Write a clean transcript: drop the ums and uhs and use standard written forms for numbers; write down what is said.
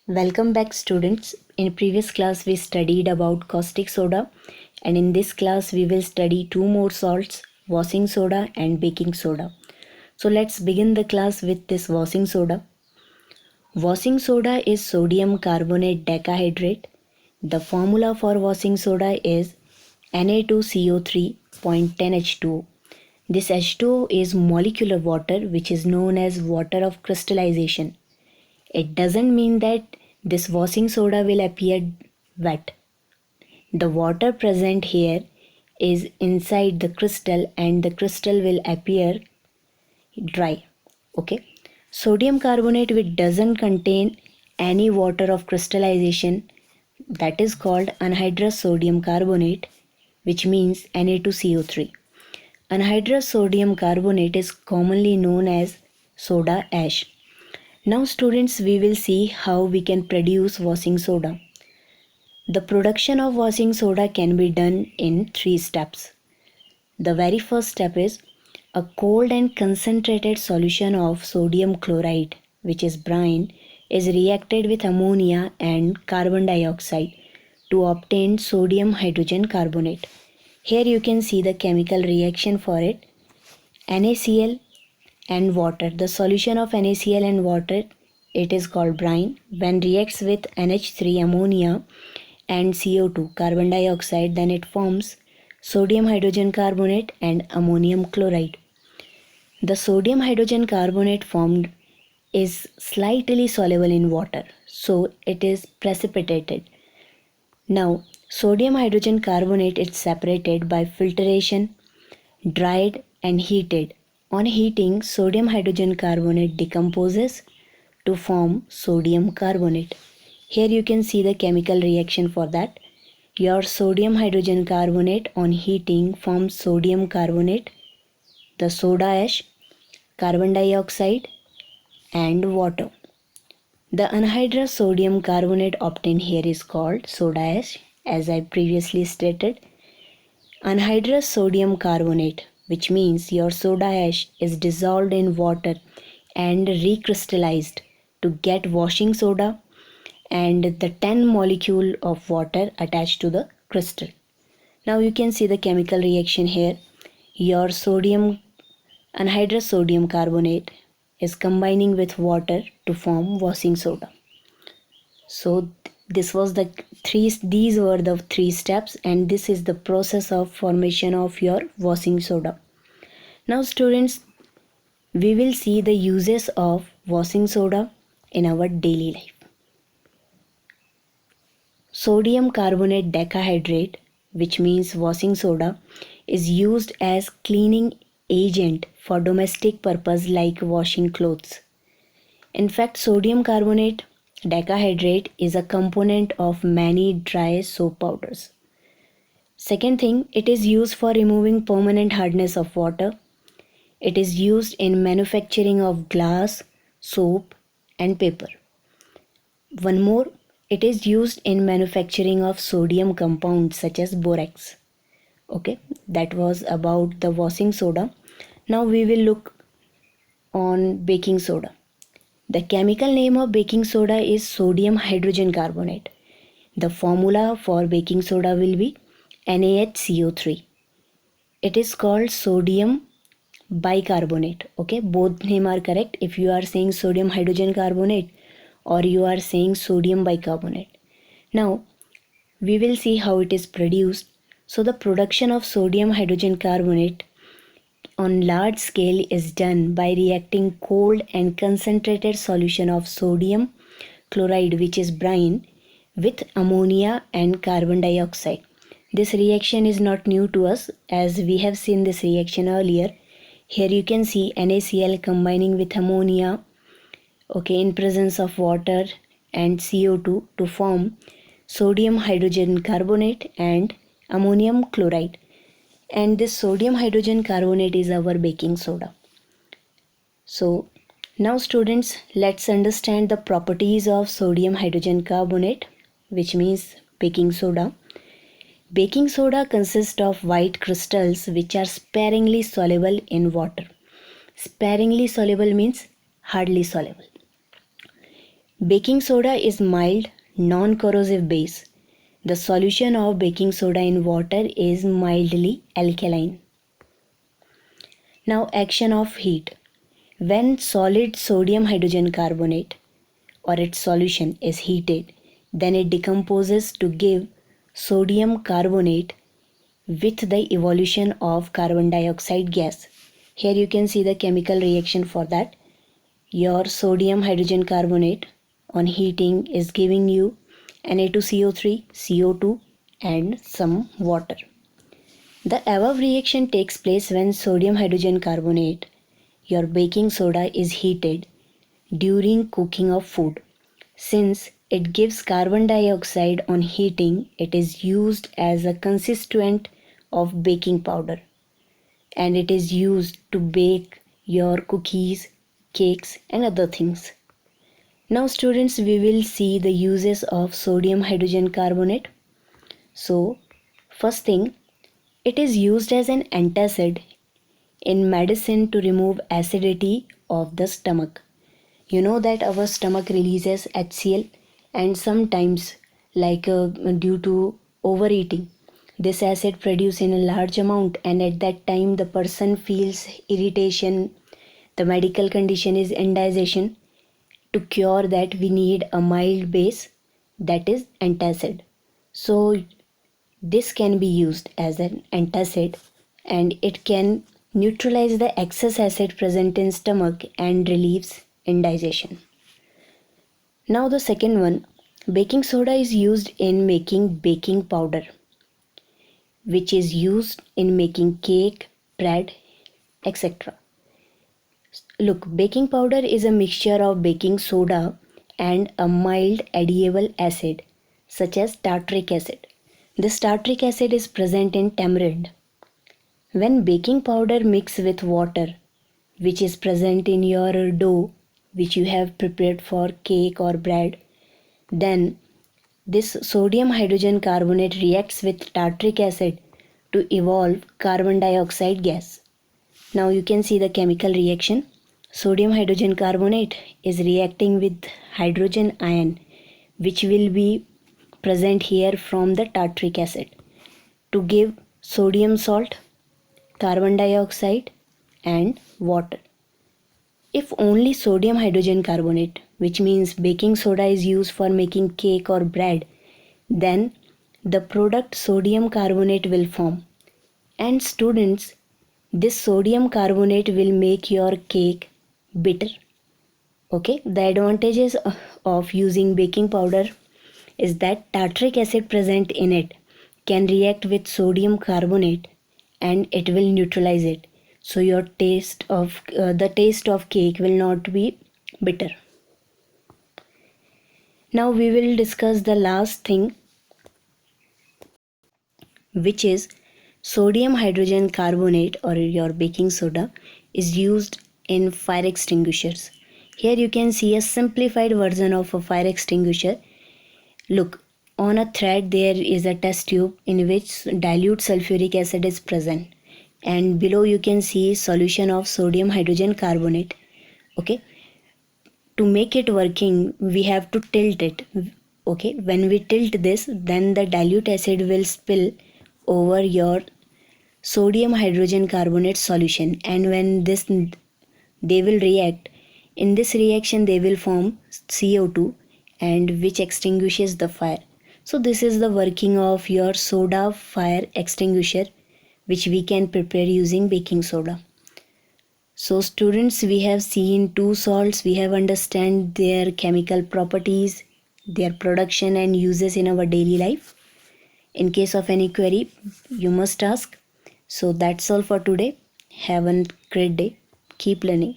Welcome back students. In previous class we studied about caustic soda and in this class we will study two more salts, washing soda and baking soda. So let's begin the class with this washing soda. Washing soda is sodium carbonate decahydrate. The formula for washing soda is Na2CO3.10H2O. This H2O is molecular water which is known as water of crystallization. It doesn't mean that this washing soda will appear wet. The water present here is inside the crystal and the crystal will appear dry. Okay. Sodium carbonate which doesn't contain any water of crystallization, that is called anhydrous sodium carbonate, which means Na2CO3. Anhydrous sodium carbonate is commonly known as soda ash. Now students, we will see how we can produce washing soda. The production of washing soda can be done in 3 steps. The very first step is a cold and concentrated solution of sodium chloride, which is brine, is reacted with ammonia and carbon dioxide to obtain sodium hydrogen carbonate. Here you can see the chemical reaction for it. NaCl and water. The solution of NaCl and water, it is called brine. When reacts with NH3 ammonia and CO2 carbon dioxide, then it forms sodium hydrogen carbonate and ammonium chloride. The sodium hydrogen carbonate formed is slightly soluble in water, so it is precipitated. Now sodium hydrogen carbonate is separated by filtration, dried and heated. On heating, sodium hydrogen carbonate decomposes to form sodium carbonate. Here you can see the chemical reaction for that. Your sodium hydrogen carbonate on heating forms sodium carbonate, the soda ash, carbon dioxide and water. The anhydrous sodium carbonate obtained here is called soda ash, as I previously stated. Anhydrous sodium carbonate, which means your soda ash, is dissolved in water and recrystallized to get washing soda and the 10 molecule of water attached to the crystal. Now you can see the chemical reaction here. Your anhydrous sodium carbonate is combining with water to form washing soda. So these were the three steps, and this is the process of formation of your washing soda. Now students, we will see the uses of washing soda in our daily life. Sodium carbonate decahydrate, which means washing soda, is used as cleaning agent for domestic purpose like washing clothes. In fact, sodium carbonate decahydrate is a component of many dry soap powders. Second thing, it is used for removing permanent hardness of water. It is used in manufacturing of glass, soap and paper. One more, it is used in manufacturing of sodium compounds such as borax. Okay, that was about the washing soda. Now we will look on baking soda. The chemical name of baking soda is sodium hydrogen carbonate. The formula for baking soda will be NaHCO3. It is called sodium bicarbonate. Okay, both name are correct if you are saying sodium hydrogen carbonate or you are saying sodium bicarbonate. Now we will see how it is produced. So the production of sodium hydrogen carbonate on large scale is done by reacting cold and concentrated solution of sodium chloride, which is brine, with ammonia and carbon dioxide. This reaction is not new to us, as we have seen this reaction earlier. Here you can see NaCl combining with ammonia, okay, in presence of water and CO2 to form sodium hydrogen carbonate and ammonium chloride. And this sodium hydrogen carbonate is our baking soda. So now students, let's understand the properties of sodium hydrogen carbonate, which means baking soda. Baking soda consists of white crystals which are sparingly soluble in water. Sparingly soluble means hardly soluble. Baking soda is mild, non-corrosive base. The solution of baking soda in water is mildly alkaline. Now, action of heat. When solid sodium hydrogen carbonate or its solution is heated, then it decomposes to give sodium carbonate with the evolution of carbon dioxide gas. Here you can see the chemical reaction for that. Your sodium hydrogen carbonate on heating is giving you Na2CO3, CO2 and some water. The above reaction takes place when sodium hydrogen carbonate, your baking soda, is heated during cooking of food. Since it gives carbon dioxide on heating, it is used as a constituent of baking powder and it is used to bake your cookies, cakes and other things. Now students, we will see the uses of sodium hydrogen carbonate. So first thing, it is used as an antacid in medicine to remove acidity of the stomach. You know that our stomach releases HCl and sometimes due to overeating, this acid produced in a large amount and at that time the person feels irritation. The medical condition is indigestion. To cure that we need a mild base, that is antacid. So this can be used as an antacid and it can neutralize the excess acid present in stomach and relieves indigestion. Now the second one, baking soda is used in making baking powder, which is used in making cake, bread, etc. Look, baking powder is a mixture of baking soda and a mild edible acid such as tartaric acid. This tartaric acid is present in tamarind. When baking powder mixes with water, which is present in your dough which you have prepared for cake or bread, then this sodium hydrogen carbonate reacts with tartaric acid to evolve carbon dioxide gas. Now you can see the chemical reaction. Sodium hydrogen carbonate is reacting with hydrogen ion which will be present here from the tartaric acid to give sodium salt, carbon dioxide and water. If only sodium hydrogen carbonate, which means baking soda, is used for making cake or bread, then the product sodium carbonate will form. And students, this sodium carbonate will make your cake bitter. Okay, the advantages of using baking powder is that tartaric acid present in it can react with sodium carbonate and it will neutralize it. So your taste of the taste of cake will not be bitter. Now we will discuss the last thing, which is sodium hydrogen carbonate or your baking soda is used in fire extinguishers. Here you can see a simplified version of a fire extinguisher. Look, on a thread there is a test tube in which dilute sulfuric acid is present and below you can see solution of sodium hydrogen carbonate. Okay, to make it working we have to tilt it. Okay, when we tilt this, then the dilute acid will spill over your sodium hydrogen carbonate solution and when this they will react. In this reaction they will form CO2 and which extinguishes the fire. So this is the working of your soda fire extinguisher which we can prepare using baking soda. So students, we have seen two salts, we have understand their chemical properties, their production and uses in our daily life. In case of any query, you must ask. So that's all for today. Have a great day. Keep learning.